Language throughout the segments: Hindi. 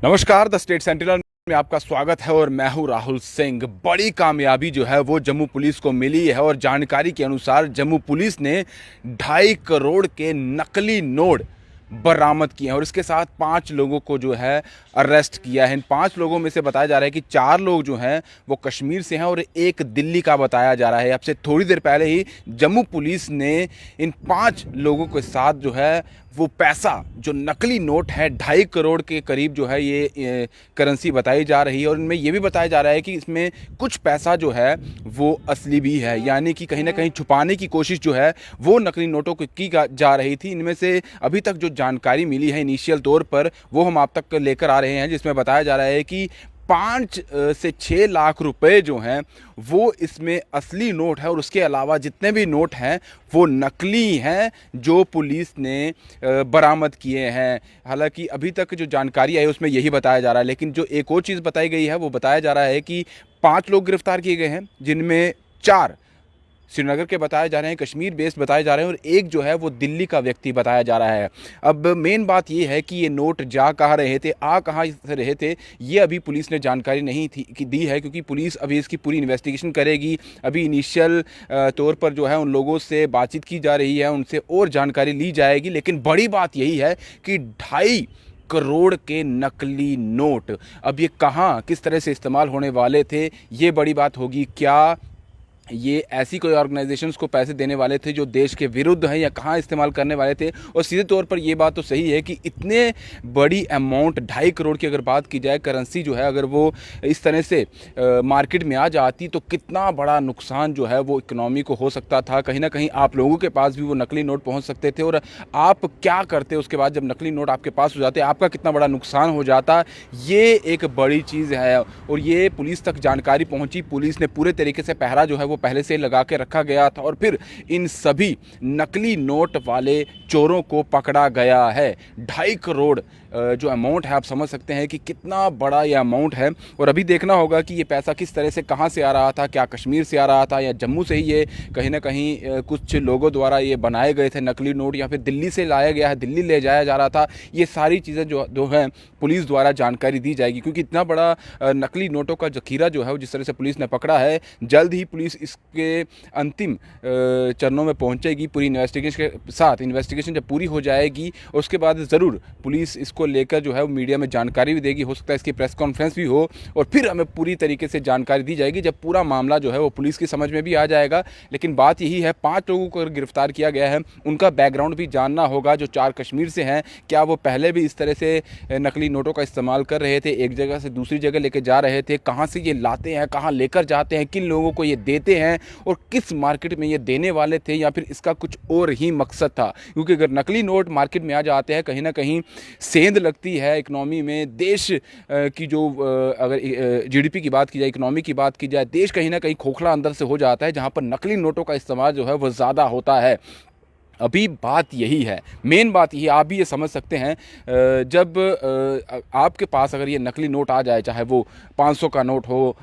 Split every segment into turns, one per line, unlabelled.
नमस्कार, द स्टेट सेंटिनल में आपका स्वागत है और मैं हूं राहुल सिंह। बड़ी कामयाबी जो है वो जम्मू पुलिस को मिली है और जानकारी के अनुसार जम्मू पुलिस ने 2.5 करोड़ के नकली नोट बरामद किए हैं और इसके साथ 5 लोगों को जो है अरेस्ट किया है। इन 5 लोगों में से बताया जा रहा है कि 4 लोग जो हैं वो कश्मीर से हैं और एक दिल्ली का बताया जा रहा है। अब से थोड़ी देर पहले ही जम्मू पुलिस ने इन 5 लोगों के साथ जो है वो पैसा, जो नकली नोट है 2.5 करोड़ के करीब जो है ये करेंसी बताई जा रही है और इनमें ये भी बताया जा रहा है कि इसमें कुछ पैसा जो है वो असली भी है, यानी कि कहीं ना कहीं छुपाने की कोशिश जो है वो नकली नोटों की जा रही थी। इनमें से अभी तक जो जानकारी मिली है इनिशियल तौर पर वो हम आप तक लेकर आ रहे हैं, जिसमें बताया जा रहा है कि 5 से 6 लाख रुपए जो हैं वो इसमें असली नोट है और उसके अलावा जितने भी नोट हैं वो नकली हैं जो पुलिस ने बरामद किए हैं। हालांकि अभी तक जो जानकारी आई उसमें यही बताया जा रहा है, लेकिन जो एक और चीज़ बताई गई है वो बताया जा रहा है कि 5 लोग गिरफ्तार किए गए हैं, जिनमें 4 श्रीनगर के बताए जा रहे हैं, कश्मीर बेस्ड बताए जा रहे हैं और एक जो है वो दिल्ली का व्यक्ति बताया जा रहा है। अब मेन बात ये है कि ये नोट जा कहाँ रहे थे, आ कहाँ से रहे थे, ये अभी पुलिस ने जानकारी नहीं थी कि दी है, क्योंकि पुलिस अभी इसकी पूरी इन्वेस्टिगेशन करेगी। अभी इनिशियल तौर पर जो है उन लोगों से बातचीत की जा रही है, उनसे और जानकारी ली जाएगी। लेकिन बड़ी बात यही है कि 2.5 करोड़ के नकली नोट अब ये कहाँ किस तरह से इस्तेमाल होने वाले थे, ये बड़ी बात होगी। क्या ये ऐसी कोई ऑर्गेनाइजेशंस को पैसे देने वाले थे जो देश के विरुद्ध हैं, या कहाँ इस्तेमाल करने वाले थे? और सीधे तौर पर ये बात तो सही है कि इतने बड़ी अमाउंट 2.5 करोड़ की अगर बात की जाए, करेंसी जो है अगर वो इस तरह से मार्केट में आ जाती तो कितना बड़ा नुकसान जो है वो इकोनॉमी को हो सकता था। कहीं ना कहीं आप लोगों के पास भी वो नकली नोट पहुँच सकते थे और आप क्या करते उसके बाद जब नकली नोट आपके पास हो जाते, आपका कितना बड़ा नुकसान हो जाता। ये एक बड़ी चीज़ है और ये पुलिस तक जानकारी पहुँची। पुलिस ने पूरे तरीके से पहरा जो है वो पहले से लगा के रखा गया था और फिर इन सभी नकली नोट वाले चोरों को पकड़ा गया है। 2.5 करोड़ जो अमाउंट है, आप समझ सकते हैं कि कितना बड़ा ये अमाउंट है। और अभी देखना होगा कि ये पैसा किस तरह से कहाँ से आ रहा था, क्या कश्मीर से आ रहा था या जम्मू से ही ये कहीं ना कहीं कुछ लोगों द्वारा ये बनाए गए थे नकली नोट, या फिर दिल्ली से लाया गया है, दिल्ली ले जाया जा रहा था। ये सारी चीज़ें जो हैं पुलिस द्वारा जानकारी दी जाएगी, क्योंकि इतना बड़ा नकली नोटों का जखीरा जो है जिस तरह से पुलिस ने पकड़ा है, जल्द ही पुलिस इसके अंतिम चरणों में पहुंचेगी पूरी इन्वेस्टिगेशन के साथ। इन्वेस्टिगेशन जब पूरी हो जाएगी उसके बाद ज़रूर पुलिस इसको लेकर जो है मीडिया में जानकारी भी देगी। हो सकता है इसकी प्रेस कॉन्फ्रेंस भी हो और फिर हमें पूरी तरीके से जानकारी दी जाएगी जब पूरा मामला जो है वो पुलिस की समझ में भी आ जाएगा। लेकिन बात यही है, 5 लोगों को गिरफ्तार किया गया है, उनका बैकग्राउंड भी जानना होगा। जो 4 कश्मीर से हैं, क्या वो पहले भी इस तरह से नकली नोटों का इस्तेमाल कर रहे थे, एक जगह से दूसरी जगह लेके जा रहे थे, कहाँ से ये लाते हैं, कहाँ लेकर जाते हैं, किन लोगों को ये देते हैं और किस मार्केट में ये देने वाले थे, या फिर इसका कुछ और ही मकसद था। क्योंकि अगर नकली नोट मार्केट में आ जाते हैं, कहीं ना कहीं सेंध लगती है इकोनॉमी में। देश की जो अगर जीडीपी की बात की जाए, इकोनॉमी की बात की जाए, देश कहीं ना कहीं खोखला अंदर से हो जाता है जहाँ पर नकली नोटों का इस्तेमाल जो है वो ज़्यादा होता है। अभी बात यही है, मेन बात यही, आप भी ये समझ सकते हैं, जब आपके पास अगर ये नकली नोट आ जाए, चाहे वो 500 का नोट हो,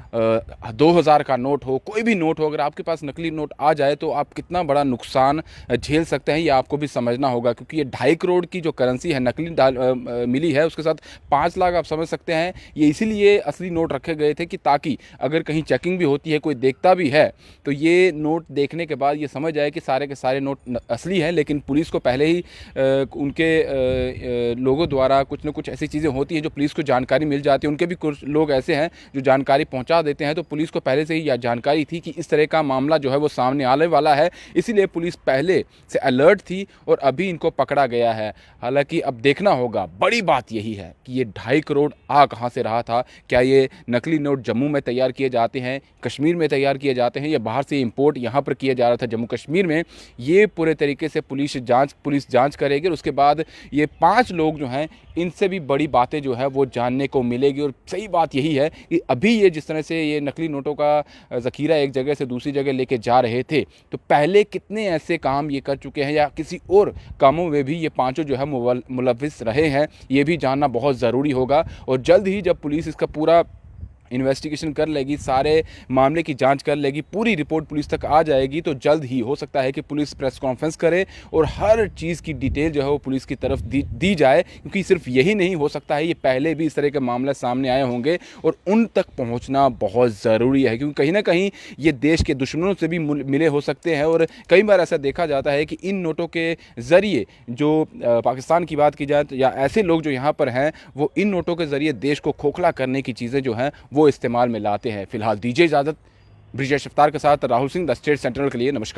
2000 का नोट हो, कोई भी नोट हो, अगर आपके पास नकली नोट आ जाए तो आप कितना बड़ा नुकसान झेल सकते हैं, ये आपको भी समझना होगा। क्योंकि ये 2.5 करोड़ की जो करेंसी है नकली मिली है, उसके साथ 5 लाख, आप समझ सकते हैं। ये इसीलिए असली नोट रखे गए थे कि ताकि अगर कहीं चेकिंग भी होती है, कोई देखता भी है, तो ये नोट देखने के बाद ये समझ जाए कि सारे के सारे नोट असली है। लेकिन पुलिस को पहले ही उनके लोगों द्वारा कुछ न कुछ ऐसी चीज़ें होती हैं जो पुलिस को जानकारी मिल जाती है। उनके भी कुछ लोग ऐसे हैं जो जानकारी पहुंचा देते हैं, तो पुलिस को पहले से ही यह जानकारी थी कि इस तरह का मामला जो है वो सामने आने वाला है, इसीलिए पुलिस पहले से अलर्ट थी और अभी इनको पकड़ा गया है। हालांकि अब देखना होगा, बड़ी बात यही है कि ये 2.5 करोड़ आ कहाँ से रहा था। क्या ये नकली नोट जम्मू में तैयार किए जाते हैं, कश्मीर में तैयार किए जाते हैं, या बाहर से इम्पोर्ट यहाँ पर किया जा रहा था जम्मू कश्मीर में? ये पूरे तरीके से पुलिस जांच करेगी और उसके बाद ये 5 लोग जो हैं इनसे भी बड़ी बातें जो है वो जानने को मिलेगी। और सही बात यही है कि अभी ये जिस तरह से ये नकली नोटों का ज़खीरा एक जगह से दूसरी जगह लेके जा रहे थे, तो पहले कितने ऐसे काम ये कर चुके हैं या किसी और कामों में भी ये 5 जो है मुलव्विस रहे हैं, ये भी जानना बहुत ज़रूरी होगा। और जल्द ही जब पुलिस इसका पूरा इन्वेस्टिगेशन कर लेगी, सारे मामले की जांच कर लेगी, पूरी रिपोर्ट पुलिस तक आ जाएगी, तो जल्द ही हो सकता है कि पुलिस प्रेस कॉन्फ्रेंस करे और हर चीज़ की डिटेल जो है वो पुलिस की तरफ दी जाए, क्योंकि सिर्फ यही नहीं हो सकता है, ये पहले भी इस तरह के मामले सामने आए होंगे और उन तक पहुंचना बहुत ज़रूरी है, क्योंकि कहीं ना कहीं ये देश के दुश्मनों से भी मिले हो सकते हैं। और कई बार ऐसा देखा जाता है कि इन नोटों के ज़रिए जो पाकिस्तान की बात की जाए तो या ऐसे लोग जो यहाँ पर हैं वो इन नोटों के ज़रिए देश को खोखला करने की चीज़ें जो हैं वो इस्तेमाल में लाते हैं। फिलहाल दीजिए इजाज़त। ब्रिजेश अफ्तार के साथ Rahul Singh, the state central के लिए। नमस्कार।